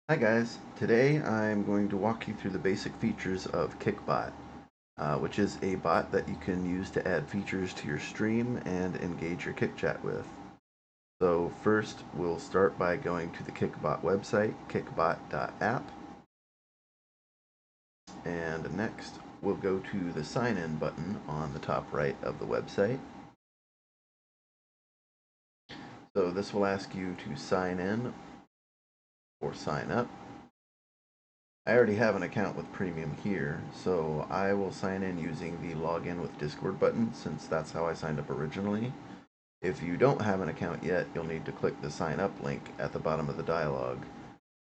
Hi guys, today I'm going to walk you through the basic features of KickBot, which is a bot that you can use to add features to your stream and engage your KickChat with. So first we'll start by going to the KickBot website, kickbot.app, and next we'll go to the sign in button on the top right of the website. So this will ask you to sign in or sign up. I already have an account with Premium here, so I will sign in using the login with Discord button since that's how I signed up originally. If you don't have an account yet, you'll need to click the sign up link at the bottom of the dialog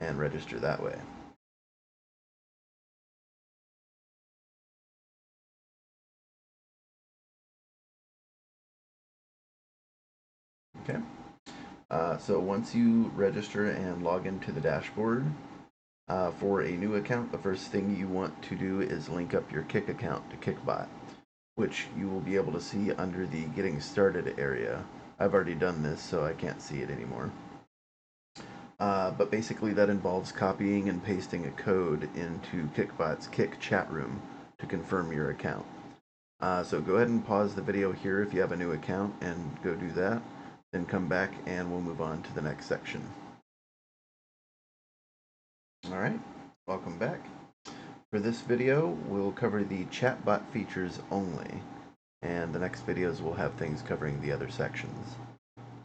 and register that way. Okay. So once you register and log into the dashboard, for a new account, the first thing you want to do is link up your Kick account to KickBot, which you will be able to see under the Getting Started area. I've already done this, so I can't see it anymore. But basically that involves copying and pasting a code into KickBot's Kick chat room to confirm your account. So go ahead and pause the video here if you have a new account and go do that. Then come back and we'll move on to the next section. Alright, welcome back. For this video, we'll cover the chatbot features only, and the next videos will have things covering the other sections.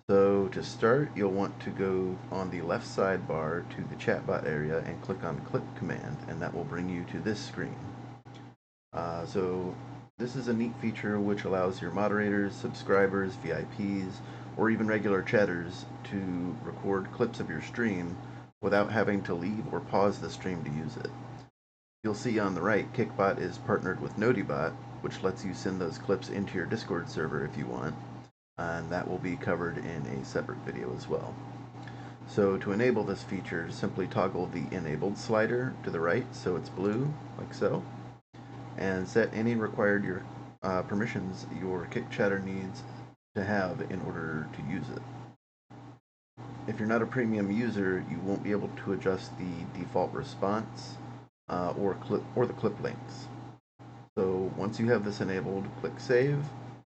So to start, you'll want to go on the left sidebar to the chatbot area and click on Clip Command, and that will bring you to this screen. So this is a neat feature which allows your moderators, subscribers, VIPs, or even regular chatters to record clips of your stream without having to leave or pause the stream to use it. You'll see on the right, KickBot is partnered with Nodibot, which lets you send those clips into your Discord server if you want, and that will be covered in a separate video as well. So to enable this feature, simply toggle the enabled slider to the right so it's blue, like so, and set any required permissions your KickChatter needs to have in order to use it. If you're not a premium user, you won't be able to adjust the default response or the clip links. So once you have this enabled, click Save,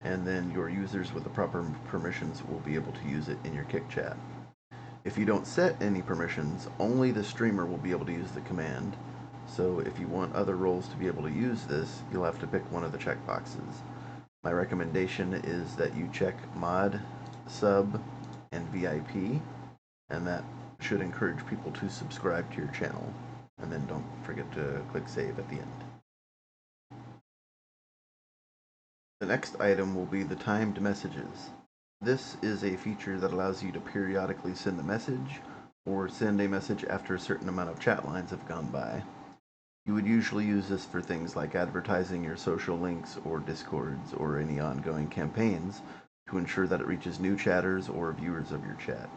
and then your users with the proper permissions will be able to use it in your KickChat. If you don't set any permissions, only the streamer will be able to use the command. So if you want other roles to be able to use this, you'll have to pick one of the checkboxes. My recommendation is that you check Mod, Sub, and VIP, and that should encourage people to subscribe to your channel. And then don't forget to click Save at the end. The next item will be the timed messages. This is a feature that allows you to periodically send a message or send a message after a certain amount of chat lines have gone by. You would usually use this for things like advertising your social links or Discords or any ongoing campaigns to ensure that it reaches new chatters or viewers of your chat.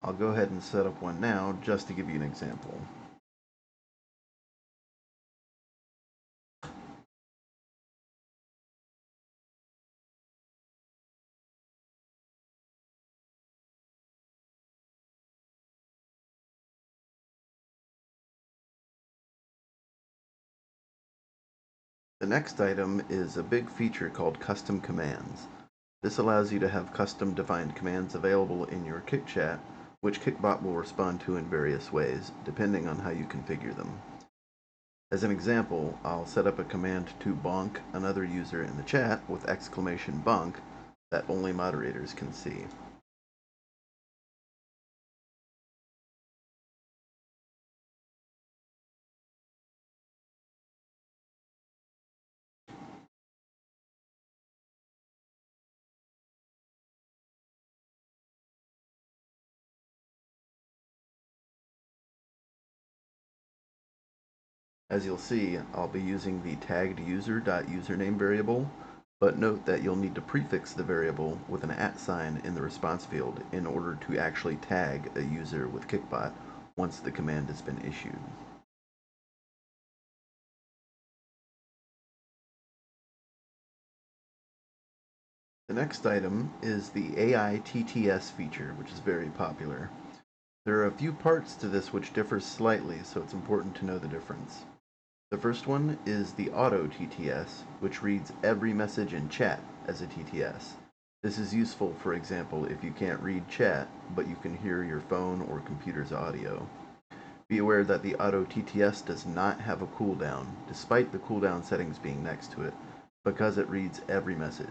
I'll go ahead and set up one now just to give you an example. The next item is a big feature called custom commands. This allows you to have custom defined commands available in your KickChat, which KickBot will respond to in various ways, depending on how you configure them. As an example, I'll set up a command to bonk another user in the chat with exclamation bonk that only moderators can see. As you'll see, I'll be using the tagged user.username variable, but note that you'll need to prefix the variable with an @ in the response field in order to actually tag a user with KickBot once the command has been issued. The next item is the AI TTS feature, which is very popular. There are a few parts to this which differ slightly, so it's important to know the difference. The first one is the auto TTS, which reads every message in chat as a TTS. This is useful, for example, if you can't read chat, but you can hear your phone or computer's audio. Be aware that the auto TTS does not have a cooldown, despite the cooldown settings being next to it, because it reads every message.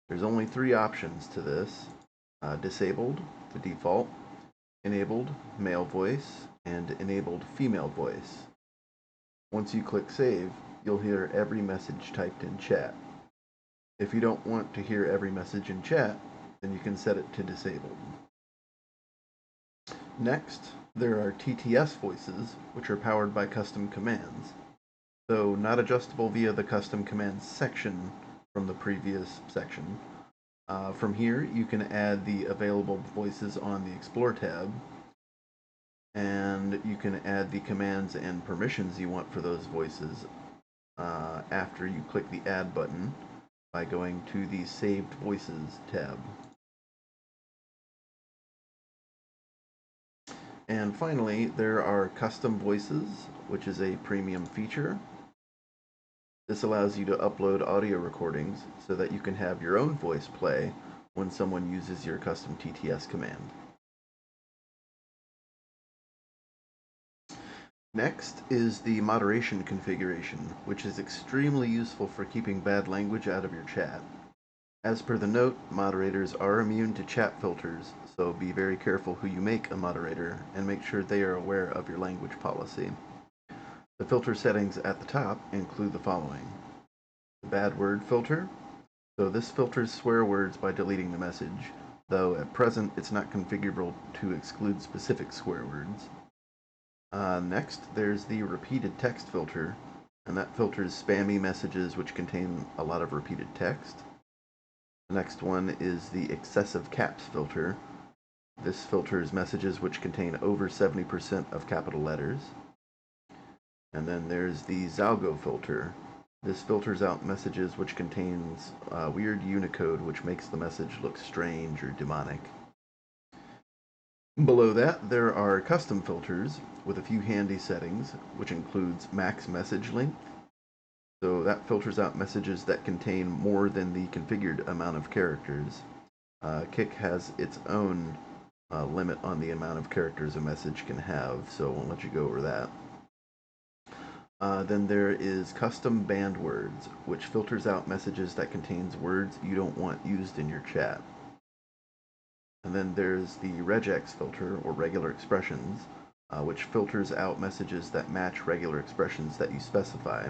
There's only 3 options to this: disabled, the default, enabled, male voice, and enabled, female voice. Once you click save, you'll hear every message typed in chat. If you don't want to hear every message in chat, then you can set it to disabled. Next, there are TTS voices, which are powered by custom commands. Though not adjustable via the custom commands section from the previous section. From here, you can add the available voices on the Explore tab, and you can add the commands and permissions you want for those voices after you click the Add button by going to the Saved Voices tab. And finally, there are custom voices, which is a premium feature. This allows you to upload audio recordings so that you can have your own voice play when someone uses your custom TTS command. Next is the moderation configuration, which is extremely useful for keeping bad language out of your chat. As per the note, moderators are immune to chat filters, so be very careful who you make a moderator and make sure they are aware of your language policy. The filter settings at the top include the following: the bad word filter. So this filters swear words by deleting the message, though at present it's not configurable to exclude specific swear words. Next, there's the repeated text filter, and that filters spammy messages which contain a lot of repeated text. The next one is the excessive caps filter. This filters messages which contain over 70% of capital letters. And then there's the Zalgo filter. This filters out messages which contains weird Unicode which makes the message look strange or demonic. Below that, there are custom filters with a few handy settings, which includes max message length. So that filters out messages that contain more than the configured amount of characters. Kick has its own limit on the amount of characters a message can have, so I won't let you go over that. Then there is custom banned words, which filters out messages that contains words you don't want used in your chat. And then there's the regex filter, or regular expressions, which filters out messages that match regular expressions that you specify.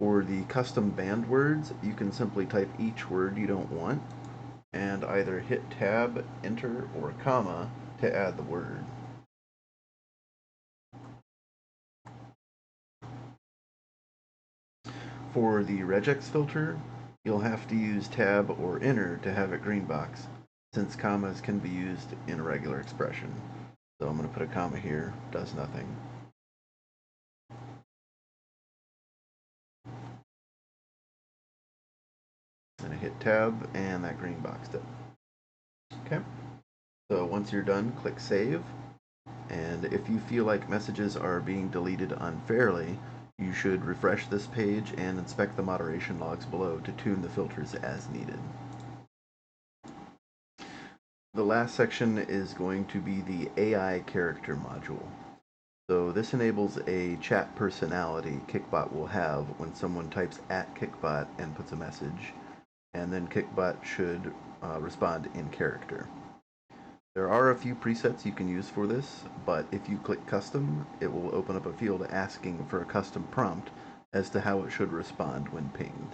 For the custom banned words, you can simply type each word you don't want, and either hit tab, enter, or comma to add the word. For the regex filter, you'll have to use tab or enter to have it green box, since commas can be used in a regular expression. So I'm going to put a comma here, does nothing. And I hit tab, and that green box did. Okay, so once you're done, click save. And if you feel like messages are being deleted unfairly, you should refresh this page and inspect the moderation logs below to tune the filters as needed. The last section is going to be the AI character module. So this enables a chat personality KickBot will have when someone types @KickBot and puts a message, and then KickBot should respond in character. There are a few presets you can use for this, but if you click custom, it will open up a field asking for a custom prompt as to how it should respond when pinged.